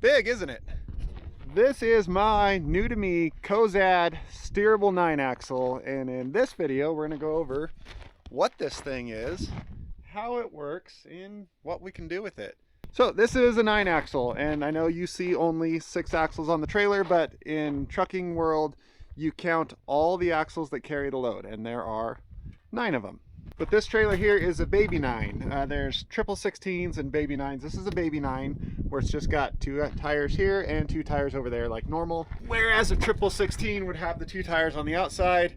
Big, isn't it? This is my new to me Kozad steerable 9-axle, and in this video we're going to go over what this thing is, how it works, and what we can do with it. So this is a 9-axle, and I know you see only 6 axles on the trailer, but in trucking world you count all the axles that carry the load, and there are 9 of them. But this trailer here is a baby 9. There's triple 16s and baby 9s. This is a baby 9 where it's just got 2 tires here and 2 tires over there like normal. Whereas a triple 16 would have the 2 tires on the outside,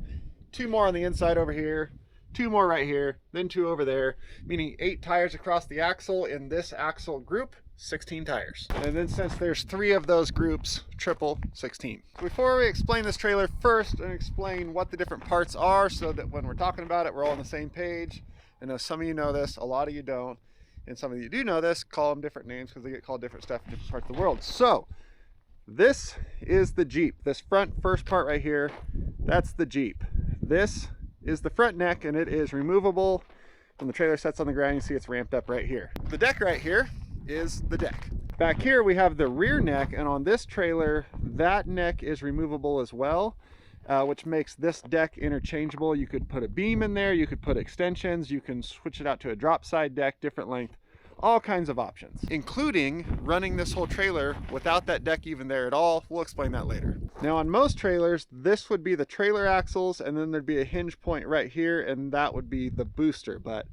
2 more on the inside over here, 2 more right here, then 2 over there, meaning 8 tires across the axle. In this axle group, 16 tires. And then since there's 3 of those groups, triple 16. Before we explain this trailer first and explain what the different parts are so that when we're talking about it, we're all on the same page. I know some of you know this, a lot of you don't. And some of you do know this, call them different names because they get called different stuff in different parts of the world. So this is the Jeep. This first part right here, that's the Jeep. This is the front neck, and it is removable. When the trailer sets on the ground, you see it's ramped up right here. The deck right here is the deck. Back here we have the rear neck, and on this trailer that neck is removable as well, which makes this deck interchangeable. You could put a beam in there, you could put extensions, you can switch it out to a drop side deck, different length, all kinds of options, including running this whole trailer without that deck even there at all. We'll explain that later. Now on most trailers, this would be the trailer axles, and then there'd be a hinge point right here, and that would be the booster. But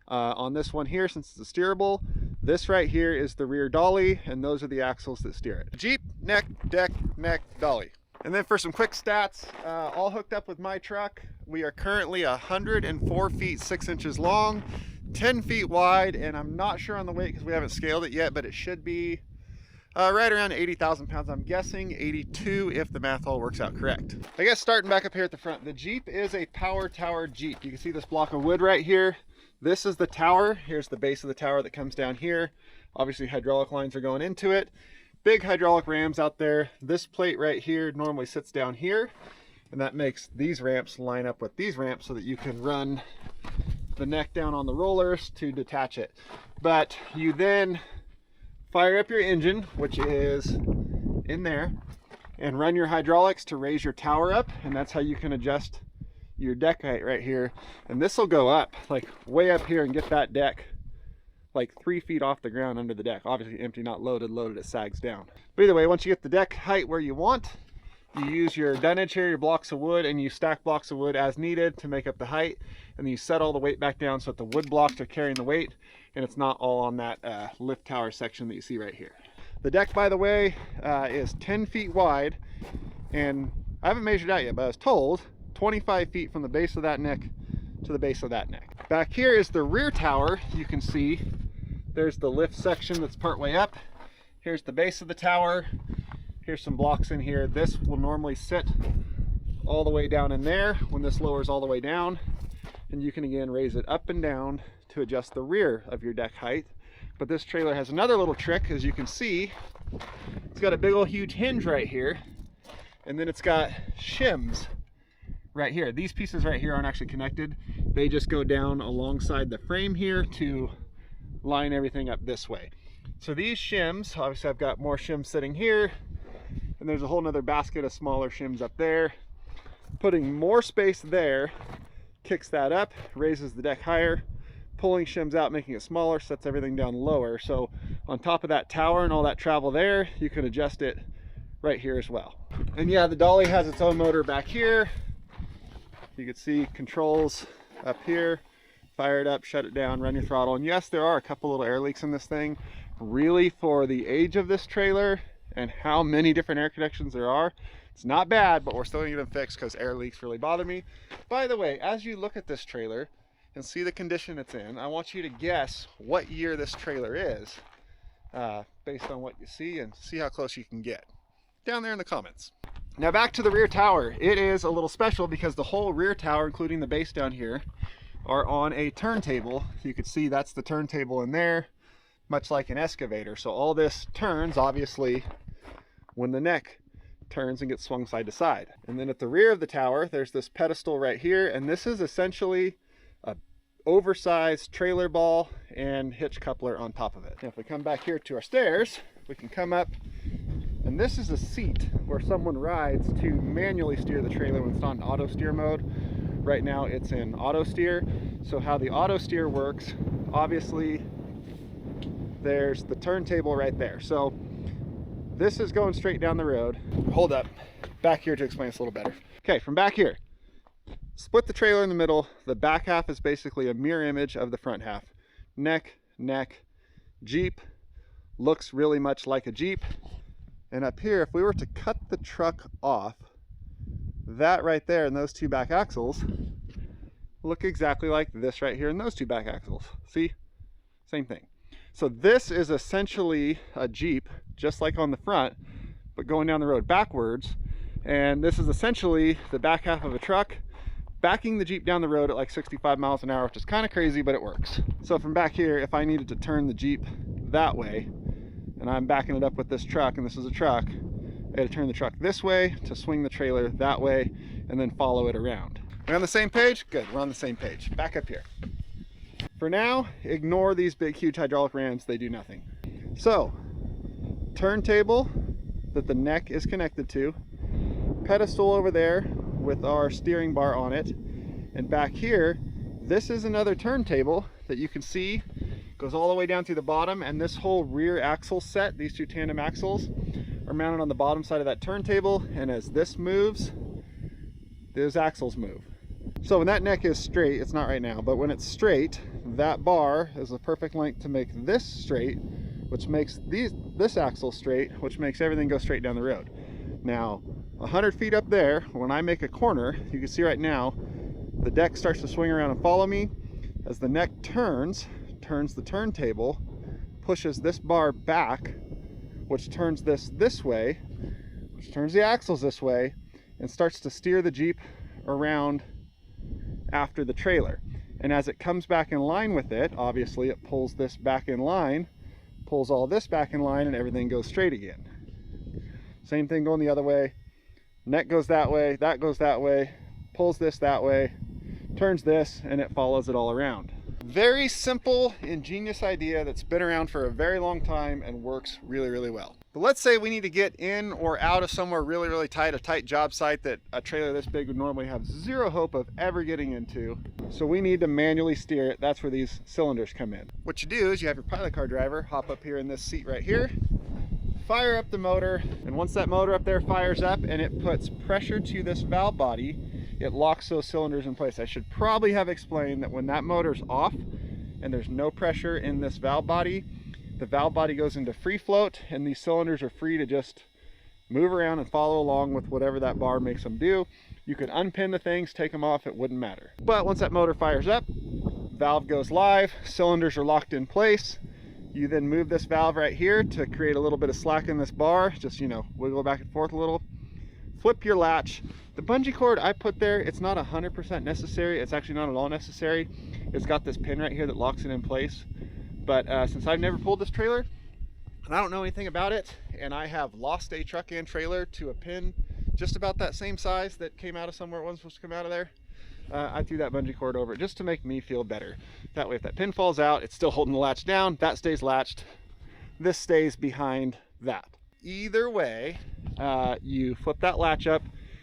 on this one here, since it's a steerable, this right here is the rear dolly, and those are the axles that steer it. Jeep, neck, deck, neck, dolly. And then for some quick stats, all hooked up with my truck, we are currently 104 feet 6 inches long, 10 feet wide, and I'm not sure on the weight because we haven't scaled it yet, but it should be right around 80,000 pounds. I'm guessing 82 if the math all works out correct. I guess starting back up here at the front, the Jeep is a power tower Jeep. You can see this block of wood right here. This is the tower. Here's the base of the tower that comes down here. Obviously hydraulic lines are going into it. Big hydraulic rams out there. This plate right here normally sits down here, and that makes these ramps line up with these ramps so that you can run the neck down on the rollers to detach it. But you then fire up your engine, which is in there, and run your hydraulics to raise your tower up, and that's how you can adjust your deck height right here. And this will go up like way up here and get that deck like 3 feet off the ground under the deck. Obviously empty, not loaded. Loaded, it sags down. But either way, once you get the deck height where you want, you use your dunnage here, your blocks of wood, and you stack blocks of wood as needed to make up the height. And then you set all the weight back down so that the wood blocks are carrying the weight and it's not all on that lift tower section that you see right here. The deck, by the way, is 10 feet wide, and I haven't measured out yet, but I was told 25 feet from the base of that neck to the base of that neck. Back here is the rear tower. You can see there's the lift section that's part way up. Here's the base of the tower. Here's some blocks in here. This will normally sit all the way down in there when this lowers all the way down. And you can again raise it up and down to adjust the rear of your deck height. But this trailer has another little trick. As you can see, it's got a big old huge hinge right here. And then it's got shims right here. These pieces right here aren't actually connected. They just go down alongside the frame here to line everything up this way. So these shims, obviously I've got more shims sitting here, and there's a whole nother basket of smaller shims up there. Putting more space there kicks that up, raises the deck higher. Pulling shims out, making it smaller, sets everything down lower. So on top of that tower and all that travel there, you can adjust it right here as well. And yeah, the dolly has its own motor back here. You can see controls up here. Fire it up, shut it down, run your throttle. And yes, there are a couple little air leaks in this thing. Really, for the age of this trailer and how many different air connections there are, it's not bad, but we're still gonna get them fixed because air leaks really bother me. By the way, as you look at this trailer and see the condition it's in, I want you to guess what year this trailer is based on what you see, and see how close you can get down there in the comments. Now back to the rear tower. It is a little special because the whole rear tower, including the base down here, are on a turntable. You can see that's the turntable in there, much like an excavator. So all this turns, obviously, when the neck turns and gets swung side to side. And then at the rear of the tower, there's this pedestal right here, and this is essentially a oversized trailer ball and hitch coupler on top of it. Now if we come back here to our stairs, we can come up And this is a seat where someone rides to manually steer the trailer when it's not in auto steer mode. Right now it's in auto steer. So how the auto steer works, obviously there's the turntable right there. So this is going straight down the road. Hold up, back here to explain this a little better. Okay, from back here, split the trailer in the middle. The back half is basically a mirror image of the front half. Neck, Jeep, looks really much like a Jeep. And up here, if we were to cut the truck off, that right there and those two back axles look exactly like this right here and those two back axles. See? Same thing. So this is essentially a Jeep, just like on the front, but going down the road backwards. And this is essentially the back half of a truck backing the Jeep down the road at like 65 miles an hour, which is kind of crazy, but it works. So from back here, if I needed to turn the Jeep that way, and I'm backing it up with this truck, and this is a truck, I had to turn the truck this way to swing the trailer that way and then follow it around. We're on the same page? Good, we're on the same page. Back up here. For now, ignore these big, huge hydraulic rams. They do nothing. So, turntable that the neck is connected to, pedestal over there with our steering bar on it, and back here, this is another turntable that you can see goes all the way down through the bottom, and this whole rear axle set, these two tandem axles, are mounted on the bottom side of that turntable, and as this moves, those axles move. So when that neck is straight, it's not right now, but when it's straight, that bar is the perfect length to make this straight, which makes this axle straight, which makes everything go straight down the road. Now, 100 feet up there, when I make a corner, you can see right now, the deck starts to swing around and follow me. As the neck turns the turntable, pushes this bar back, which turns this way, which turns the axles this way, and starts to steer the Jeep around after the trailer. And as it comes back in line with it, obviously it pulls this back in line, pulls all this back in line, and everything goes straight again. Same thing going the other way. Neck goes that way, that goes that way, pulls this that way, turns this, and it follows it all around. Very simple, ingenious idea that's been around for a very long time and works really, really well. But let's say we need to get in or out of somewhere really, really tight, a tight job site that a trailer this big would normally have zero hope of ever getting into. So we need to manually steer it. That's where these cylinders come in. What you do is you have your pilot car driver hop up here in this seat right here, fire up the motor, and once that motor up there fires up and it puts pressure to this valve body, it locks those cylinders in place. I should probably have explained that when that motor's off and there's no pressure in this valve body, the valve body goes into free float and these cylinders are free to just move around and follow along with whatever that bar makes them do. You could unpin the things, take them off, it wouldn't matter. But once that motor fires up, valve goes live, cylinders are locked in place. You then move this valve right here to create a little bit of slack in this bar, just, you know, wiggle back and forth a little. Flip your latch. The bungee cord I put there, it's not 100% necessary. It's actually not at all necessary. It's got this pin right here that locks it in place. But since I've never pulled this trailer, and I don't know anything about it, and I have lost a truck and trailer to a pin just about that same size that came out of somewhere it wasn't supposed to come out of there, I threw that bungee cord over it just to make me feel better. That way if that pin falls out, it's still holding the latch down, that stays latched, this stays behind that. Either way, you flip that latch up,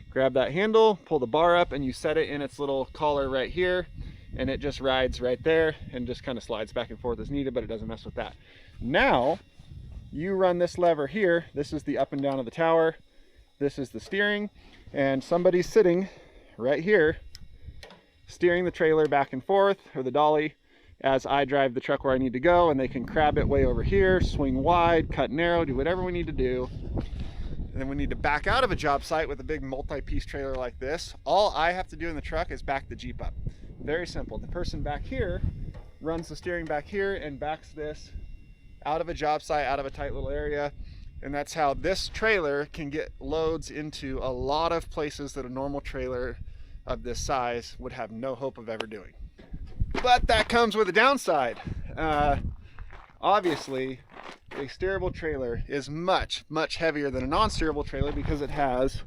grab that handle, pull the bar up, and you set it in its little collar right here, and it just rides right there and just kind of slides back and forth as needed, but it doesn't mess with that. Now, you run this lever here. This is the up and down of the tower. This is the steering, and somebody's sitting right here steering the trailer back and forth, or the dolly, as I drive the truck where I need to go, and they can crab it way over here, swing wide, cut narrow, do whatever we need to do. And then we need to back out of a job site with a big multi-piece trailer like this. All I have to do in the truck is back the Jeep up. Very simple. The person back here runs the steering back here and backs this out of a job site, out of a tight little area. And that's how this trailer can get loads into a lot of places that a normal trailer of this size would have no hope of ever doing. But that comes with a downside. Obviously, a steerable trailer is much, much heavier than a non-steerable trailer because it has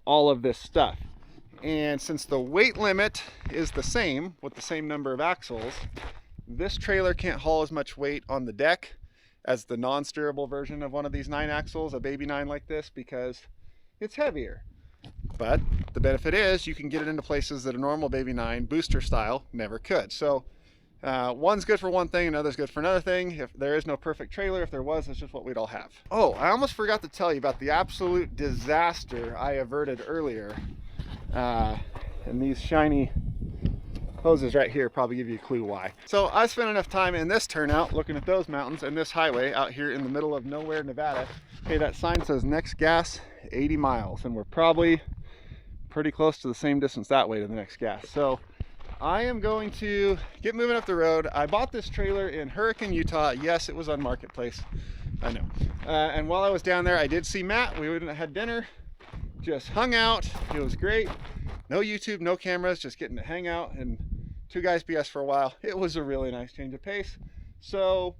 all of this stuff. And since the weight limit is the same with the same number of axles, this trailer can't haul as much weight on the deck as the non-steerable version of one of these 9-axles, a baby 9 like this, because it's heavier. But the benefit is you can get it into places that a normal baby 9 booster style never could. So one's good for one thing, another's good for another thing. If there is no perfect trailer, if there was, it's just what we'd all have. Oh, I almost forgot to tell you about the absolute disaster I averted earlier. And these shiny hoses right here probably give you a clue why. So I spent enough time in this turnout looking at those mountains and this highway out here in the middle of nowhere, Nevada. Hey, that sign says next gas 80 miles, and we're probably pretty close to the same distance that way to the next gas. So I am going to get moving up the road. I bought this trailer in Hurricane, Utah. Yes, it was on Marketplace, I know. And while I was down there, I did see Matt. We had dinner, just hung out. It was great. No YouTube, no cameras, just getting to hang out and two guys BS for a while. It was a really nice change of pace. So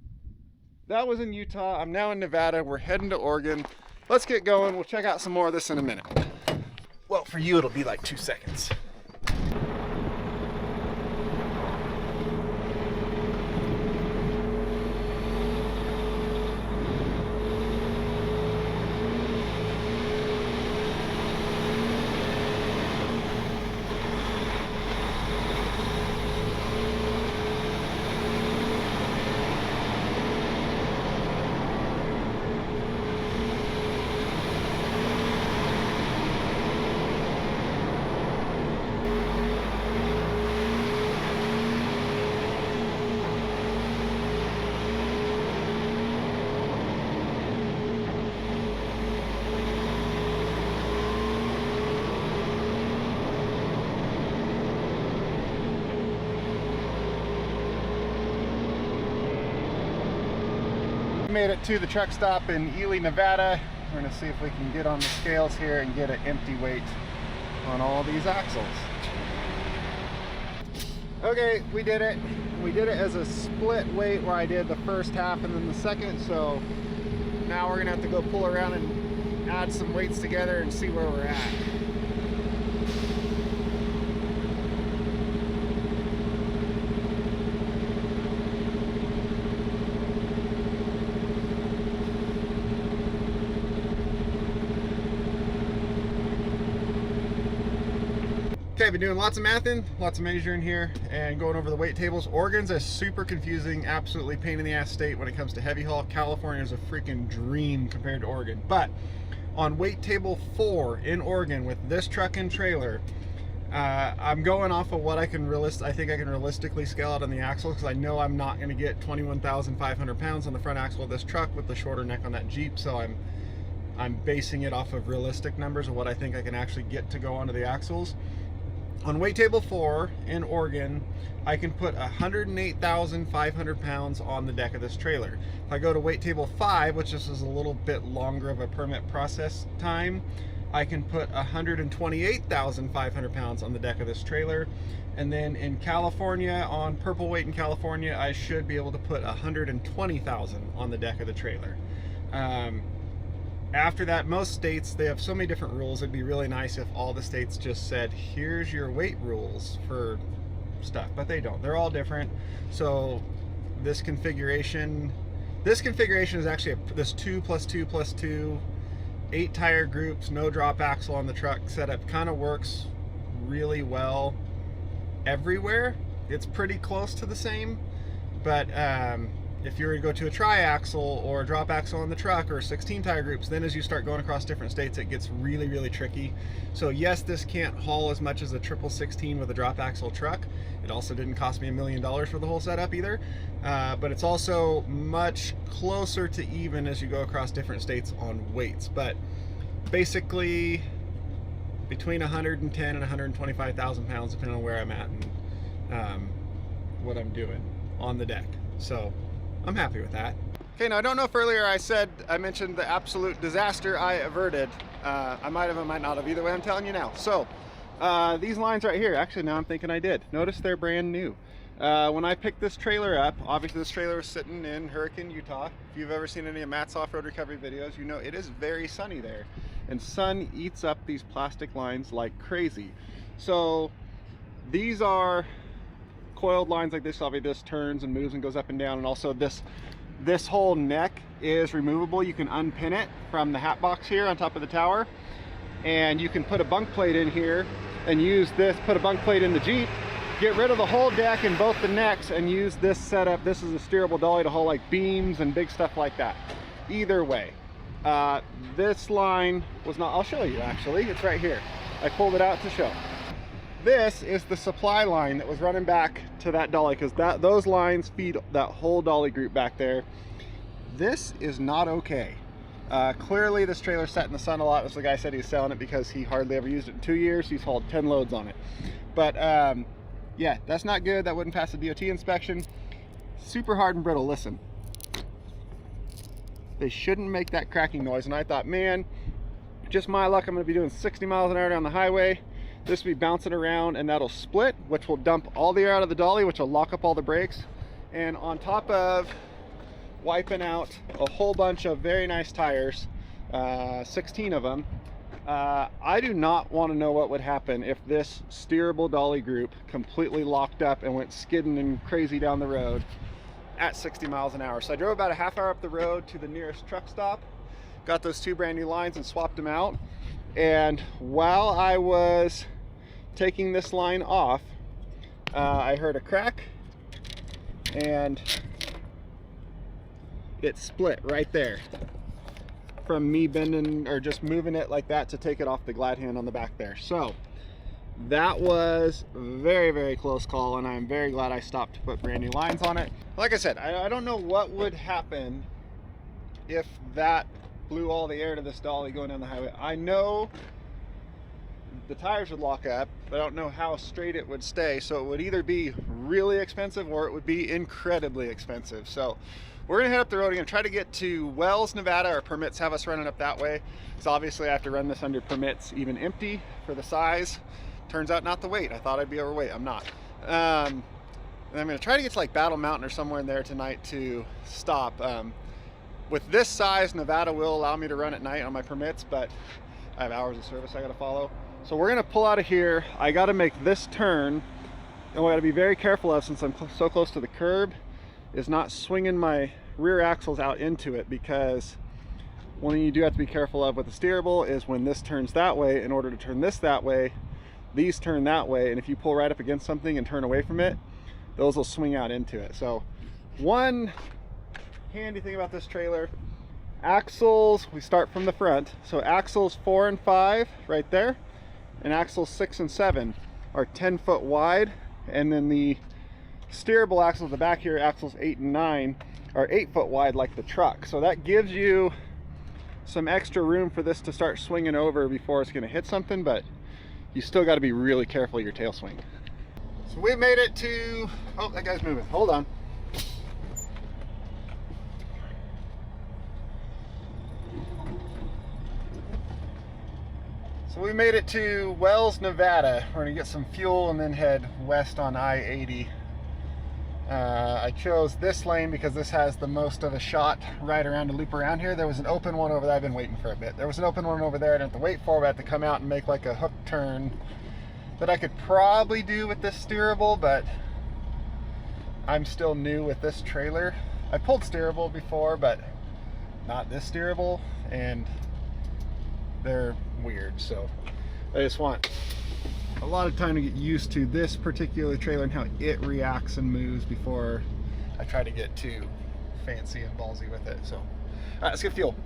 that was in Utah. I'm now in Nevada. We're heading to Oregon. Let's get going. We'll check out some more of this in a minute. Well, for you, it'll be like 2 seconds. Made it to the truck stop in Ely, Nevada. We're going to see if we can get on the scales here and get an empty weight on all these axles. Okay, we did it. We did it as a split weight where I did the first half and then the second. So now we're going to have to go pull around and add some weights together and see where we're at. Okay, I've been doing lots of mathing, lots of measuring here, and going over the weight tables. Oregon's a super confusing, absolutely pain in the ass state when it comes to heavy haul. California is a freaking dream compared to Oregon. But on weight table 4 in Oregon with this truck and trailer, I'm going off of what I think I can realistically scale out on the axle, because I know I'm not going to get 21,500 pounds on the front axle of this truck with the shorter neck on that Jeep. So I'm basing it off of realistic numbers of what I think I can actually get to go onto the axles. On weight table 4 in Oregon, I can put 108,500 pounds on the deck of this trailer. If I go to weight table 5, which this is a little bit longer of a permit process time, I can put 128,500 pounds on the deck of this trailer. And then in California, on purple weight in California, I should be able to put 120,000 on the deck of the trailer. After that, most states, they have so many different rules. It'd be really nice if all the states just said, here's your weight rules for stuff, but they don't. They're all different. So this configuration is actually this 2 + 2 + 2, 8 tire groups, no drop axle on the truck setup. Kind of works really well everywhere. It's pretty close to the same, but if you were to go to a tri-axle or a drop axle on the truck or 16 tire groups, then as you start going across different states, it gets really, really tricky. So yes, this can't haul as much as a 16 with a drop axle truck. It also didn't cost me $1 million for the whole setup either. But it's also much closer to even as you go across different states on weights. But basically between 110 and 125,000 pounds, depending on where I'm at and what I'm doing on the deck. So I'm happy with that. Okay, now I don't know if earlier I mentioned the absolute disaster I averted. I might have, I might not have. Either way, I'm telling you now. So these lines right here, actually now I'm thinking I did. Notice they're brand new. When I picked this trailer up, obviously this trailer was sitting in Hurricane, Utah. If you've ever seen any of Matt's off-road recovery videos, you know it is very sunny there. And sun eats up these plastic lines like crazy. So these are coiled lines like this. Obviously this turns and moves and goes up and down, and also this this whole neck is removable. You can unpin it from the hat box here on top of the tower, and you can put a bunk plate in here and use this, put a bunk plate in the Jeep, get rid of the whole deck and both the necks, and use this setup. This is a steerable dolly to haul like beams and big stuff like that. Either way, this line was not, I'll show you actually, it's right here. I pulled it out to show. This is the supply line that was running back to that dolly, because those lines feed that whole dolly group back there. This is not okay. Clearly this trailer sat in the sun a lot. This the guy said he's selling it because he hardly ever used it in 2 years. He's hauled 10 loads on it. But yeah, that's not good. That wouldn't pass the DOT inspection. Super hard and brittle. Listen, they shouldn't make that cracking noise. And I thought, man, just my luck, I'm going to be doing 60 miles an hour down the highway. This will be bouncing around and that'll split, which will dump all the air out of the dolly, which will lock up all the brakes. And on top of wiping out a whole bunch of very nice tires, 16 of them, I do not want to know what would happen if this steerable dolly group completely locked up and went skidding and crazy down the road at 60 miles an hour. So I drove about a half hour up the road to the nearest truck stop, got those 2 brand new lines and swapped them out. And while I was taking this line off, I heard a crack and it split right there from me bending or just moving it like that to take it off the glad hand on the back there. So that was very, very close call, and I'm very glad I stopped to put brand new lines on it. Like I said, I don't know what would happen if that blew all the air to this dolly going down the highway. I know the tires would lock up, but I don't know how straight it would stay. So it would either be really expensive or it would be incredibly expensive. So we're gonna head up the road again, try to get to Wells, Nevada. Our permits have us running up that way. So obviously I have to run this under permits, even empty, for the size. Turns out not the weight. I thought I'd be overweight, I'm not. And I'm gonna try to get to like Battle Mountain or somewhere in there tonight to stop. With this size, Nevada will allow me to run at night on my permits, but I have hours of service I gotta follow. So we're gonna pull out of here. I gotta make this turn, and what I gotta be very careful of, since I'm so close to the curb, is not swinging my rear axles out into it, because one thing you do have to be careful of with the steerable is when this turns that way, in order to turn this that way, these turn that way, and if you pull right up against something and turn away from it, those will swing out into it. So one handy thing about this trailer, axles, we start from the front. So axles 4 and 5 right there, and axles 6 and 7 are 10 foot wide, and then the steerable axles at the back here, axles 8 and 9, are 8 foot wide like the truck. So that gives you some extra room for this to start swinging over before it's going to hit something, but you still got to be really careful of your tail swing. So we made it to, oh, that guy's moving, hold on. So we made it to Wells, Nevada. We're gonna get some fuel and then head west on I-80. I chose this lane because this has the most of a shot right around to loop around here. There was an open one over there. I've been waiting for a bit. There was an open one over there I didn't have to wait for. I had to come out and make like a hook turn that I could probably do with this steerable, but I'm still new with this trailer. I pulled steerable before, but not this steerable, and they're weird. So I just want a lot of time to get used to this particular trailer and how it reacts and moves before I try to get too fancy and ballsy with it. So all right, let's get fuel.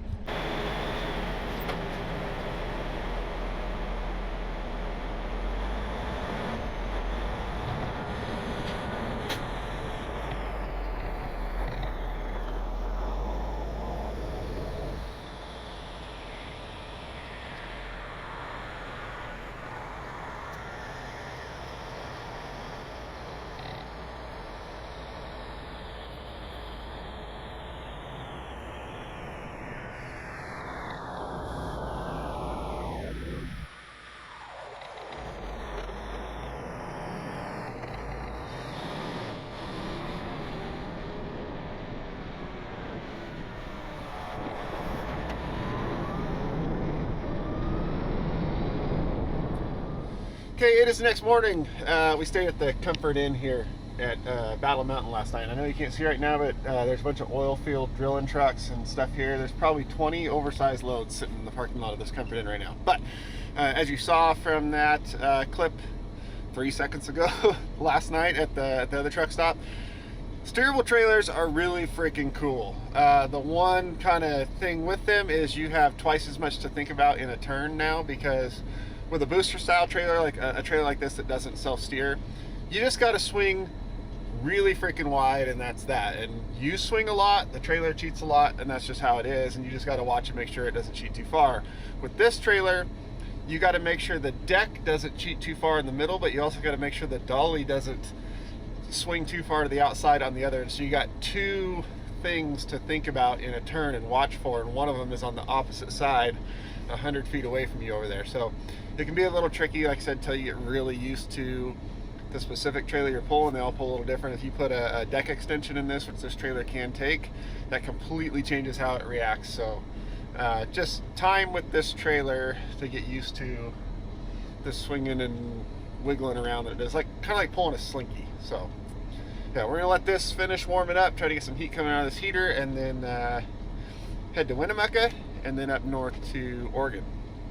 Okay, it is the next morning. We stayed at the Comfort Inn here at Battle Mountain last night. I know you can't see right now, but there's a bunch of oil field drilling trucks and stuff here. There's probably 20 oversized loads sitting in the parking lot of this Comfort Inn right now. But as you saw from that clip 3 seconds ago last night at the other truck stop, steerable trailers are really freaking cool. The one kind of thing with them is you have twice as much to think about in a turn now, because with a booster style trailer, like a trailer like this that doesn't self-steer, you just got to swing really freaking wide, and that's that. And you swing a lot, the trailer cheats a lot, and that's just how it is, and you just got to watch and make sure it doesn't cheat too far. With this trailer, you got to make sure the deck doesn't cheat too far in the middle, but you also got to make sure the dolly doesn't swing too far to the outside on the other. So you got two things to think about in a turn and watch for, and one of them is on the opposite side, 100 feet away from you over there. So it can be a little tricky, like I said, until you get really used to the specific trailer you're pulling. They all pull a little different. If you put a deck extension in this, which this trailer can take, that completely changes how it reacts. So just time with this trailer to get used to the swinging and wiggling around that it does, like kind of like pulling a slinky. So yeah, we're gonna let this finish warming up, try to get some heat coming out of this heater, and then head to Winnemucca and then up north to Oregon.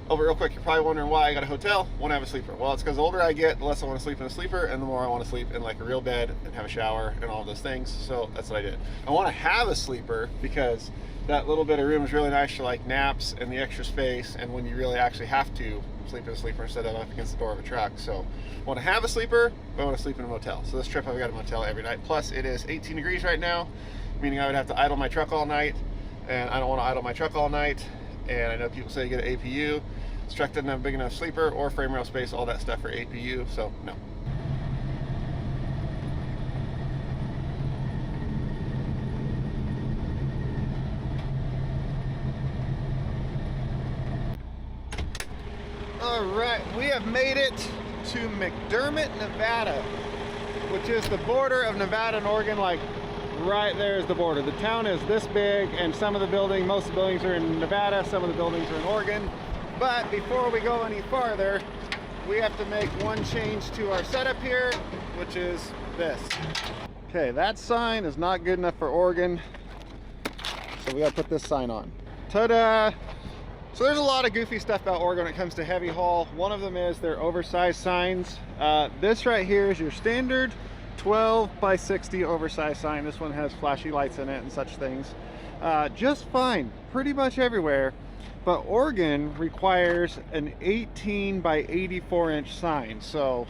Over real quick, you're probably wondering why I got a hotel, won't have a sleeper. Well, it's because the older I get, the less I want to sleep in a sleeper, and the more I want to sleep in like a real bed and have a shower and all those things. So that's what I did. I want to have a sleeper because that little bit of room is really nice for like naps and the extra space, and when you really actually have to sleep in a sleeper instead of up against the door of a truck. So I want to have a sleeper, but I want to sleep in a motel. So this trip I've got a motel every night. Plus it is 18 degrees right now, meaning I would have to idle my truck all night, and I don't want to idle my truck all night. And I know people say you get an APU. This truck doesn't have a big enough sleeper or frame rail space, all that stuff for APU, so no. All right, we have made it to McDermott, Nevada, which is the border of Nevada and Oregon. Like right there is the border. The town is this big, and some of the buildings, most of the buildings are in Nevada, some of the buildings are in Oregon. But before we go any farther, we have to make one change to our setup here, which is this. Okay, that sign is not good enough for Oregon, so we gotta put this sign on. Ta-da! So there's a lot of goofy stuff about Oregon when it comes to heavy haul. One of them is their oversized signs. This right here is your standard 12 by 60 oversized sign. This one has flashy lights in it and such things. Just fine, pretty much everywhere. But Oregon requires an 18 by 84 inch sign. So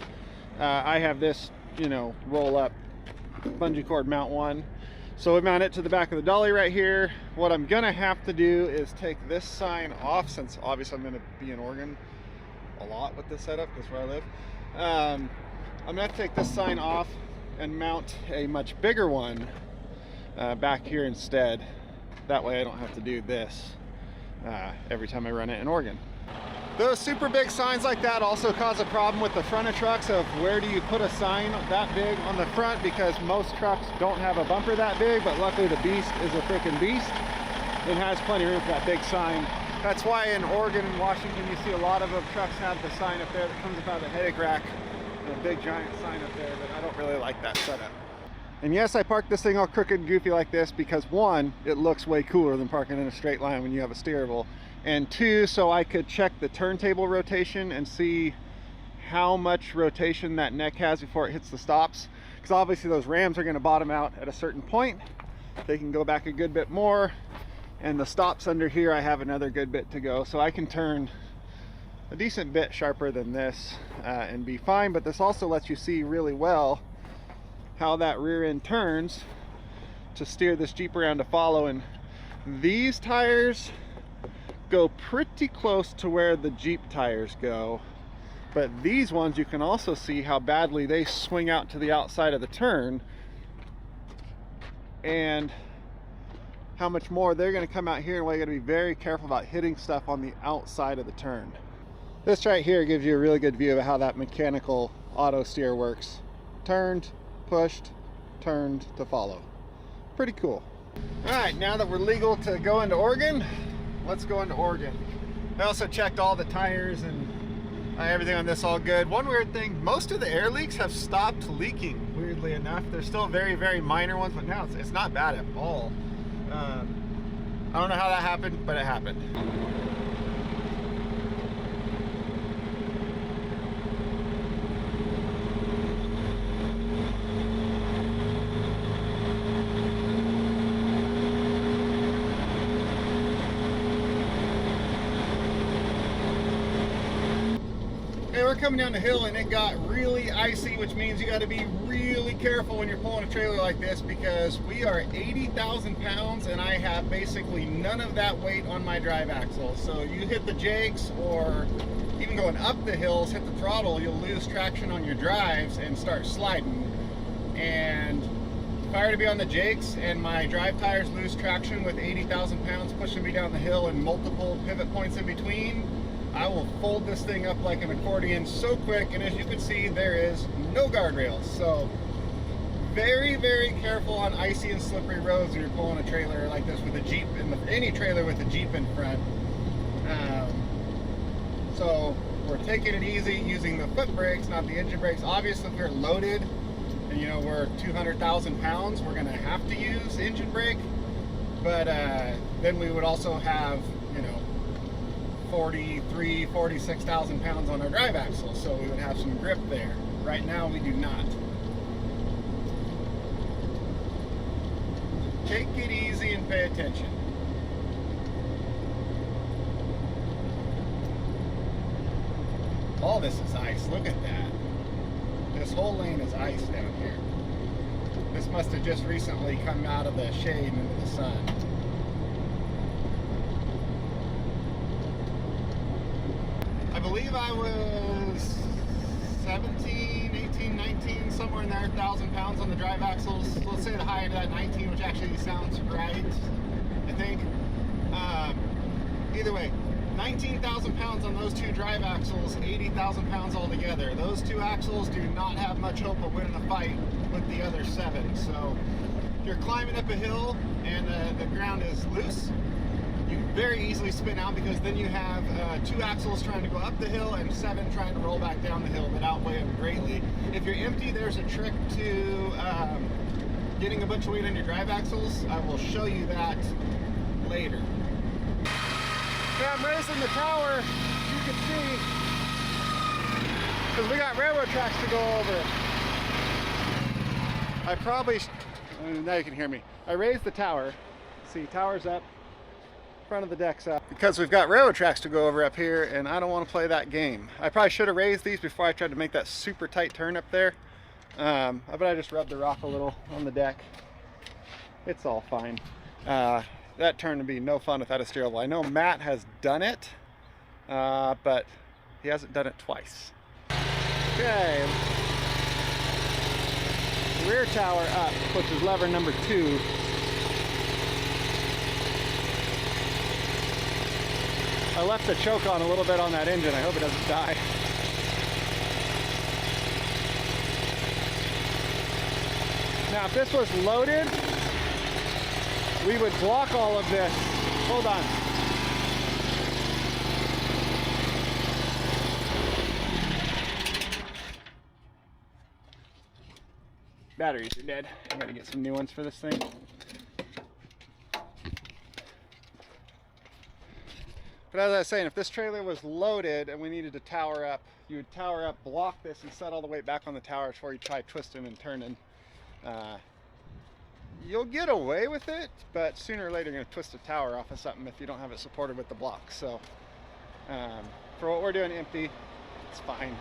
I have this, you know, roll up bungee cord mount one. So we mount it to the back of the dolly right here. What I'm gonna have to do is take this sign off, since obviously I'm gonna be in Oregon a lot with this setup, because where I live. I'm gonna have to take this sign off and mount a much bigger one back here instead. That way I don't have to do this every time I run it in Oregon. Those super big signs like that also cause a problem with the front of trucks of where do you put a sign that big on the front, because most trucks don't have a bumper that big, but luckily the Beast is a freaking beast and has plenty of room for that big sign. That's why in Oregon and Washington you see a lot of trucks have the sign up there that comes up out of the headache rack, a big giant sign up there, but I don't really like that setup. And yes, I parked this thing all crooked and goofy like this because one, it looks way cooler than parking in a straight line when you have a steerable, and two, so I could check the turntable rotation and see how much rotation that neck has before it hits the stops, because obviously those rams are going to bottom out at a certain point. They can go back a good bit more, and the stops under here I have another good bit to go, so I can turn a decent bit sharper than this and be fine. But this also lets you see really well how that rear end turns to steer this Jeep around to follow. And these tires go pretty close to where the Jeep tires go, but these ones you can also see how badly they swing out to the outside of the turn and how much more they're going to come out here, and why you got to be very careful about hitting stuff on the outside of the turn. This right here gives you a really good view of how that mechanical auto steer works. Turned, pushed, turned to follow. Pretty cool. All right, now that we're legal to go into Oregon, let's go into Oregon. I also checked all the tires and everything on this all good. One weird thing, most of the air leaks have stopped leaking, weirdly weirdly enough. There's still very, very minor ones, but now it's not bad at all. I don't know how that happened, but it happened. Hey, we're coming down the hill and it got really icy, which means you got to be really careful when you're pulling a trailer like this, because we are 80,000 pounds and I have basically none of that weight on my drive axle. So you hit the jakes, or even going up the hills, hit the throttle, you'll lose traction on your drives and start sliding. And if I were to be on the jakes and my drive tires lose traction with 80,000 pounds pushing me down the hill and multiple pivot points in between, I will fold this thing up like an accordion so quick. And as you can see, there is no guardrails. So very, very careful on icy and slippery roads when you're pulling a trailer like this with a Jeep, any trailer with a Jeep in front. So we're taking it easy using the foot brakes, not the engine brakes. Obviously, if you're loaded and you know we're 200,000 pounds, we're gonna have to use engine brake. But then we would also have, you know, 46,000 pounds on our drive axle, so we would have some grip there. Right now we do not. Take it easy and pay attention. All this is ice, look at that. This whole lane is ice down here. This must have just recently come out of the shade into the sun. I believe I was 17, 18, 19, somewhere in there, 1,000 pounds on the drive axles. Let's say the high end of that 19, which actually sounds right, I think. Either way, 19,000 pounds on those two drive axles, 80,000 pounds altogether. Those two axles do not have much hope of winning a fight with the other 7. So if you're climbing up a hill and the ground is loose, you can very easily spin out, because then you have 2 axles trying to go up the hill and 7 trying to roll back down the hill that outweigh them greatly. If you're empty, there's a trick to getting a bunch of weight on your drive axles. I will show you that later. Okay, I'm raising the tower, you can see, because we got railroad tracks to go over. I probably, now you can hear me. I raised the tower. See, tower's up. Front of the deck's up, because we've got railroad tracks to go over up here, and I don't want to play that game. I probably should have raised these before I tried to make that super tight turn up there, but I just rubbed the rock a little on the deck. It's all fine. That turn would be no fun without a steerable. I know Matt has done it, but he hasn't done it twice. Okay, rear tower up, which is lever number 2. I left the choke on a little bit on that engine. I hope it doesn't die. Now, if this was loaded, we would block all of this. Hold on. Batteries are dead. I gotta get some new ones for this thing. But as I was saying, if this trailer was loaded and we needed to tower up, you would tower up, block this, and set all the weight back on the tower before you try twisting and turning. You'll get away with it, but sooner or later you're going to twist a tower off of something if you don't have it supported with the block. So for what we're doing empty, it's fine.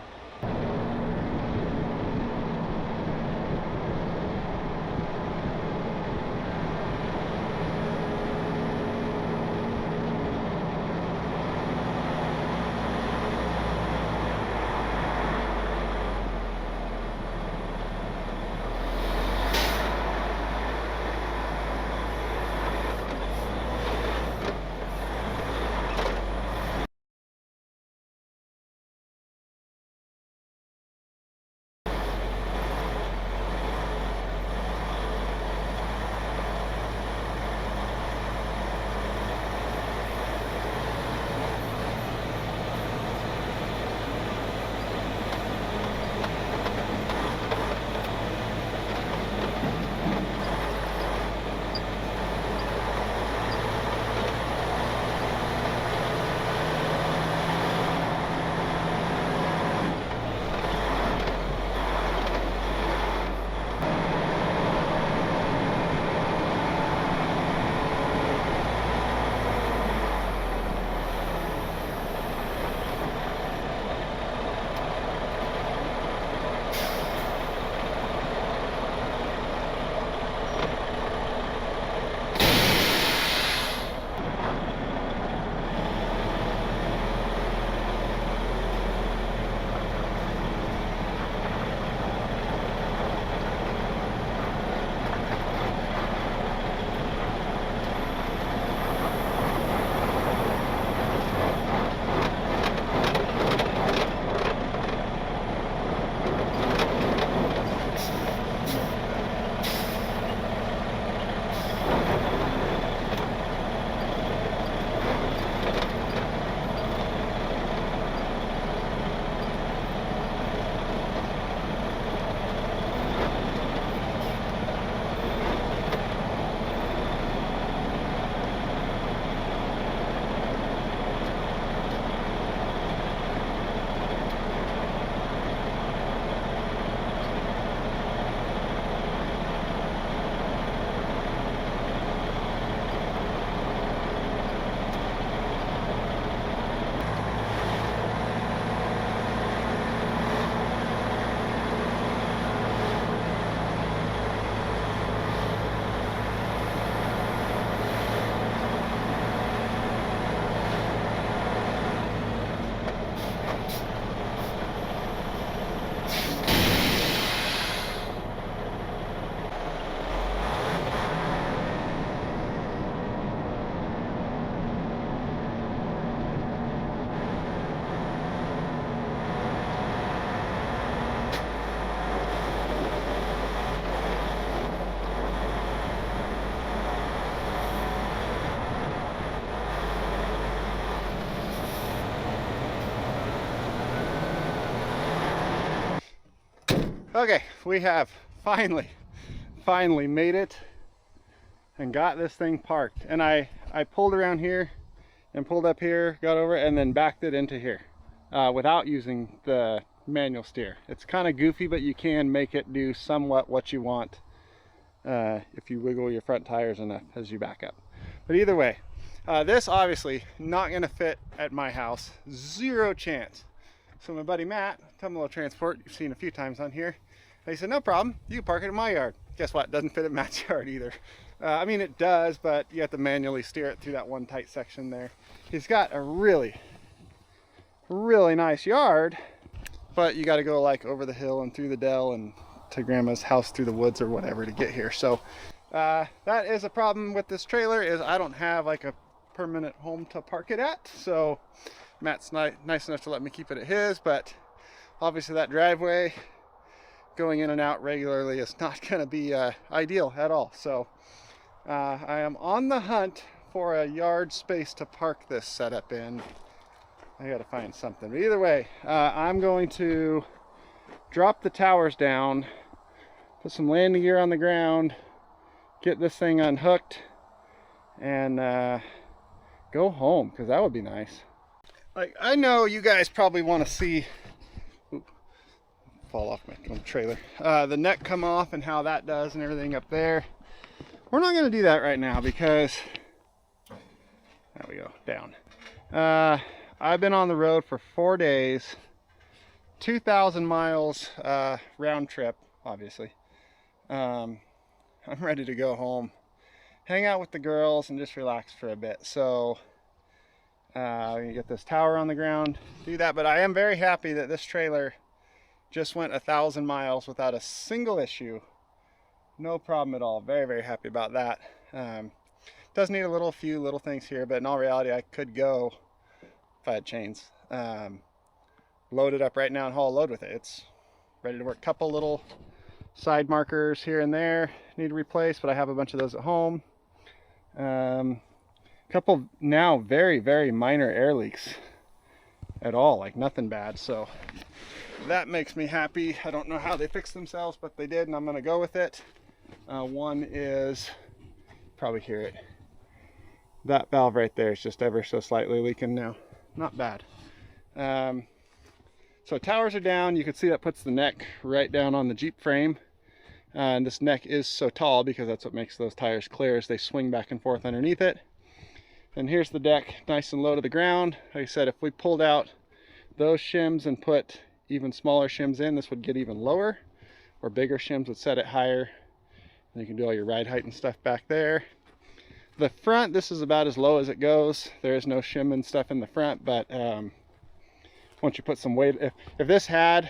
Okay, we have finally made it and got this thing parked. And I pulled around here and pulled up here, got over it, and then backed it into here without using the manual steer. It's kind of goofy, but you can make it do somewhat what you want if you wiggle your front tires enough as you back up. But either way, this obviously not going to fit at my house, zero chance. So my buddy Matt, Tumalo Transport, you've seen a few times on here, he said, no problem, you can park it in my yard. Guess what? It doesn't fit at Matt's yard either. I mean, it does, but you have to manually steer it through that one tight section there. He's got a really nice yard, but you got to go like over the hill and through the dell and to grandma's house through the woods or whatever to get here. So that is a problem with this trailer, is I don't have like a permanent home to park it at. So Matt's nice enough to let me keep it at his, but obviously that driveway going in and out regularly is not going to be ideal at all. So I am on the hunt for a yard space to park this setup in. I got to find something. But either way, I'm going to drop the towers down, put some landing gear on the ground, get this thing unhooked, and go home, because that would be nice. Like, I know you guys probably want to see, fall off my trailer, the neck come off and how that does and everything up there. We're not going to do that right now because, there we go, down. I've been on the road for 4 days, 2,000 miles round trip, obviously. I'm ready to go home, hang out with the girls, and just relax for a bit. So I'm gonna get this tower on the ground, do that. But I am very happy that this trailer just went 1,000 miles without a single issue. No problem at all. Very happy about that. Does need a few little things here, but in all reality, I could go if I had chains. Load it up right now and haul a load with it. It's ready to work. Couple little side markers here and there need to replace, but I have a bunch of those at home. Couple now very minor air leaks at all, like nothing bad. So that makes me happy. I don't know how they fixed themselves, but they did, and I'm gonna go with it. One is, probably hear it, that valve right there is just ever so slightly leaking now. Not bad. So towers are down. You can see that puts the neck right down on the Jeep frame. And this neck is so tall because that's what makes those tires clear, as they swing back and forth underneath it. And here's the deck, nice and low to the ground. Like I said, if we pulled out those shims and put even smaller shims in, this would get even lower, or bigger shims would set it higher. And you can do all your ride height and stuff back there. The front, this is about as low as it goes. There is no shim and stuff in the front, but once you put some weight, if this had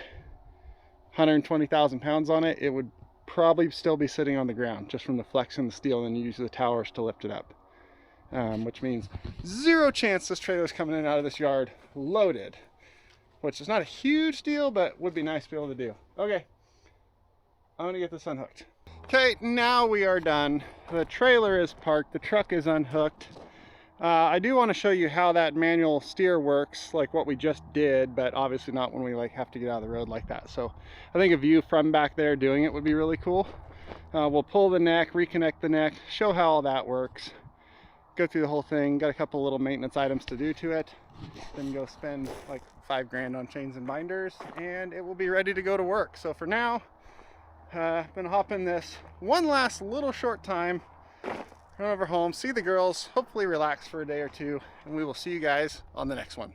120,000 pounds on it, it would probably still be sitting on the ground just from the flex in the steel, and you use the towers to lift it up. Which means zero chance this trailer is coming in and out of this yard loaded, which is not a huge deal, but would be nice to be able to do. Okay, I'm gonna get this unhooked. Okay, now we are done. The trailer is parked, the truck is unhooked. I do want to show you how that manual steer works, like what we just did, but obviously not when we like have to get out of the road like that. So I think a view from back there doing it would be really cool. We'll pull the neck, reconnect the neck, show how all that works, go through the whole thing. Got a couple little maintenance items to do to it, then go spend like $5 grand on chains and binders, and it will be ready to go to work. So for now, I'm gonna hop in this one last little short time, run over home, see the girls, hopefully relax for a day or two, and we will see you guys on the next one.